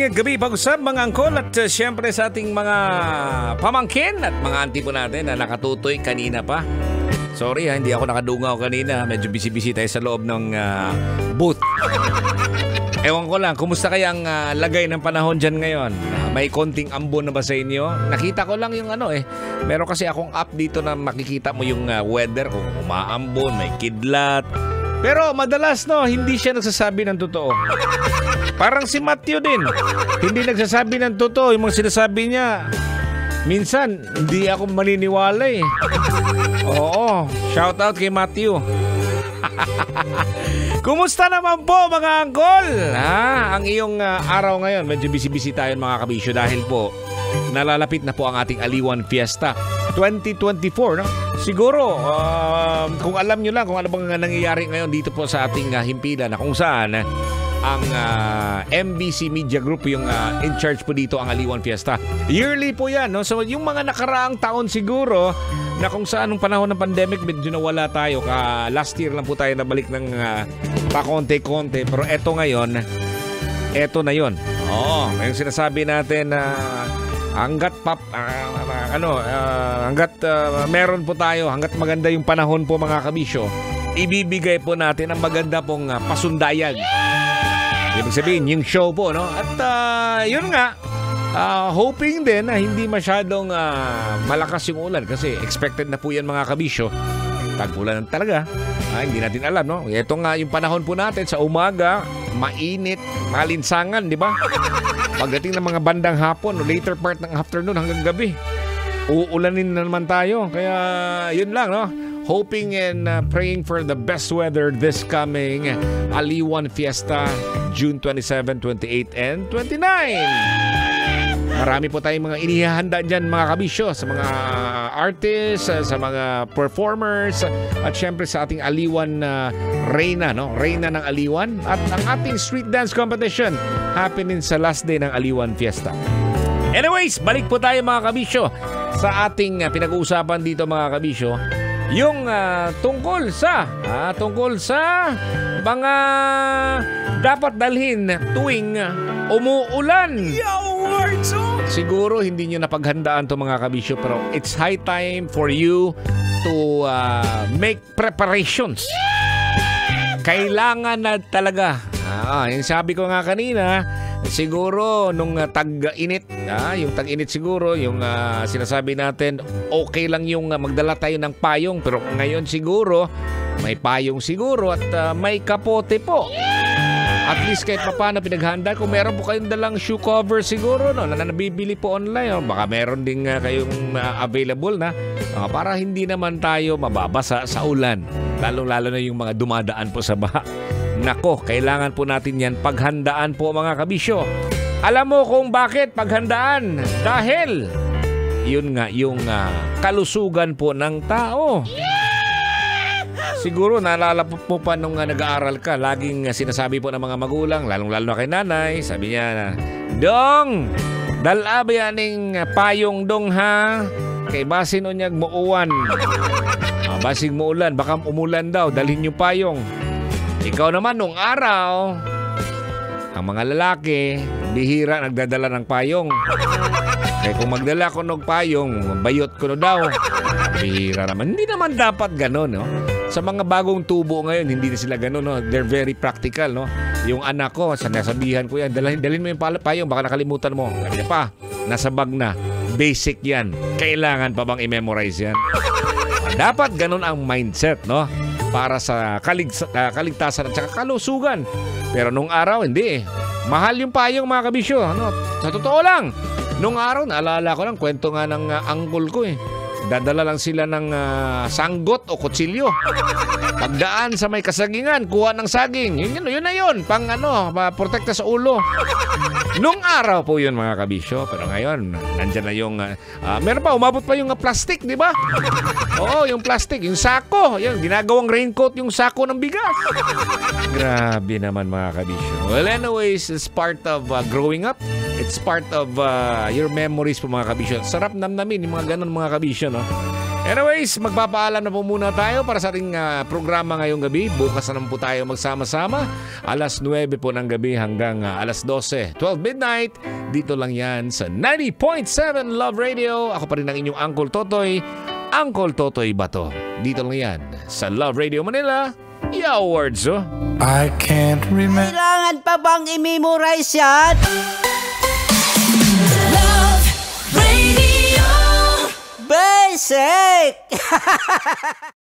Magandang gabi, pag-usap mga angkol at siyempre sa ating mga pamangkin at mga auntie po natin na nakatutoy kanina pa. Sorry hindi ako nakadungaw kanina. Medyo busy-busy tayo sa loob ng booth. Ewan ko lang, kumusta kaya ang lagay ng panahon dyan ngayon? May konting ambon na ba sa inyo? Nakita ko lang yung meron kasi akong app dito na makikita mo yung weather, kung umaambon, may kidlat. Pero madalas hindi siya nagsasabi ng totoo. Parang si Matthew din. Hindi nagsasabi ng totoo. Yung mga sinasabi niya, minsan hindi ako maniniwala eh. Oo, shout out kay Matthew. Kumusta naman po mga angkol? Ang iyong araw ngayon, medyo busy-busy tayo mga kabisyo dahil po nalalapit na po ang ating Aliwan Fiesta 2024, no? Siguro, kung alam nyo lang kung ano bang nangyayari ngayon dito po sa ating himpilan na kung saan ang MBC Media Group yung in charge po dito ang Aliwan Fiesta. Yearly po yan, no? So yung mga nakaraang taon siguro na kung saan nung panahon ng pandemic medyo nawala tayo. Last year lang po tayo nabalik ng pakonte-konte. Pero eto ngayon, eto na yon. Oo, yung sinasabi natin na hanggat meron po tayo, hanggat maganda yung panahon po mga kabisyo, ibibigay po natin ang maganda pong pasundayag. Ibig sabihin, yung show po, no? At yun nga, hoping din na hindi masyadong malakas yung ulan kasi expected na po yan mga kabisyo. Tag-ulan talaga. Hindi natin alam, no? Ito nga yung panahon po natin sa umaga, mainit, malinsangan, di ba? Pagdating ng mga bandang hapon, later part ng afternoon hanggang gabi, uulanin na naman tayo. Kaya yun lang, no? Hoping and praying for the best weather this coming Aliwan Fiesta, June 27, 28, and 29. Marami po tayong mga inihahanda dyan mga kabisyo sa mga artists, sa mga performers, at syempre sa ating Aliwan Reyna, no? Reyna ng Aliwan, at ang ating street dance competition happening sa last day ng Aliwan Fiesta. Anyways, balik po tayo mga kabisyo sa ating pinag-uusapan dito mga kabisyo, yung tungkol sa mga dapat dalhin tuwing umuulan. Siguro hindi nyo napaghandaan to mga kabisyo, pero it's high time for you to make preparations. Kailangan na talaga. Yung sabi ko nga kanina, siguro nung tag-init, yung tag-init siguro, yung sinasabi natin, okay lang yung magdala tayo ng payong. Pero ngayon siguro, may payong siguro at may kapote po. At least kahit paano pinaghanda. Kung meron po kayong dalang shoe cover siguro, no, na nabibili po online, baka meron din kayong available na para hindi naman tayo mababasa sa ulan. Lalo-lalo na yung mga dumadaan po sa baha. Nako, kailangan po natin yan paghandaan po mga kabisyo. Alam mo kung bakit paghandaan? Dahil yun nga yung kalusugan po ng tao. Siguro naalala po pa nung nag-aaral ka, laging sinasabi po ng mga magulang, lalong-lalo na kay nanay, sabi niya na, Dong, dala ba yaning payong dong ha? Kay basin o niyag muuwan. Basing muulan, baka umulan daw, dalhin yung payong. Ikaw naman nung araw, ang mga lalaki, bihira nagdadala ng payong. Kaya kung magdala ko ng payong, bayot ko na daw. Bihira naman. Hindi naman dapat gano'n, no? Sa mga bagong tubo ngayon, hindi na sila gano'n, no? They're very practical, no? Yung anak ko, sinasabihan ko yan, dalhin mo yung payong, baka nakalimutan mo. Sabi niya pa, nasa bag na. Basic yan. Kailangan pa bang i-memorize yan? Dapat gano'n ang mindset, no? Para sa kaligtasan at saka kalusugan. Pero nung araw, hindi eh. Mahal yung payong mga kabisyo. Ano? Sa totoo lang, nung araw, naalala ko lang, kwento nga ng uncle ko eh. Dadala lang sila ng sanggot o kutsilyo. Pagdaan sa may kasagingan, kuha ng saging. Yun na yun. Pang protekta sa ulo. Nung araw po yun mga kabisyo. Pero ngayon, nandyan na yung meron pa, umabot pa yung plastic, di ba? Oo, yung plastic, yung sako. Yung ginagawang raincoat, yung sako ng bigas. Grabe naman mga kabisyo. Well, anyways, it's part of growing up. It's part of your memories po mga kabisyo. Sarap namnamin yung mga ganun mga kabisyo, no? Anyways, magpapaalam na po muna tayo para sa ating programa ngayong gabi. Bukas na naman po tayo magsama-sama. Alas 9 po ng gabi hanggang alas 12. 12 midnight. Dito lang yan sa 90.7 Love Radio. Ako pa rin ang inyong Uncle Totoy. Uncle Totoy Bato. Dito lang yan sa Love Radio Manila. Awards, oh. I can't remember. Kailangan pa bang i-memorize yan? Love Radio. Basic!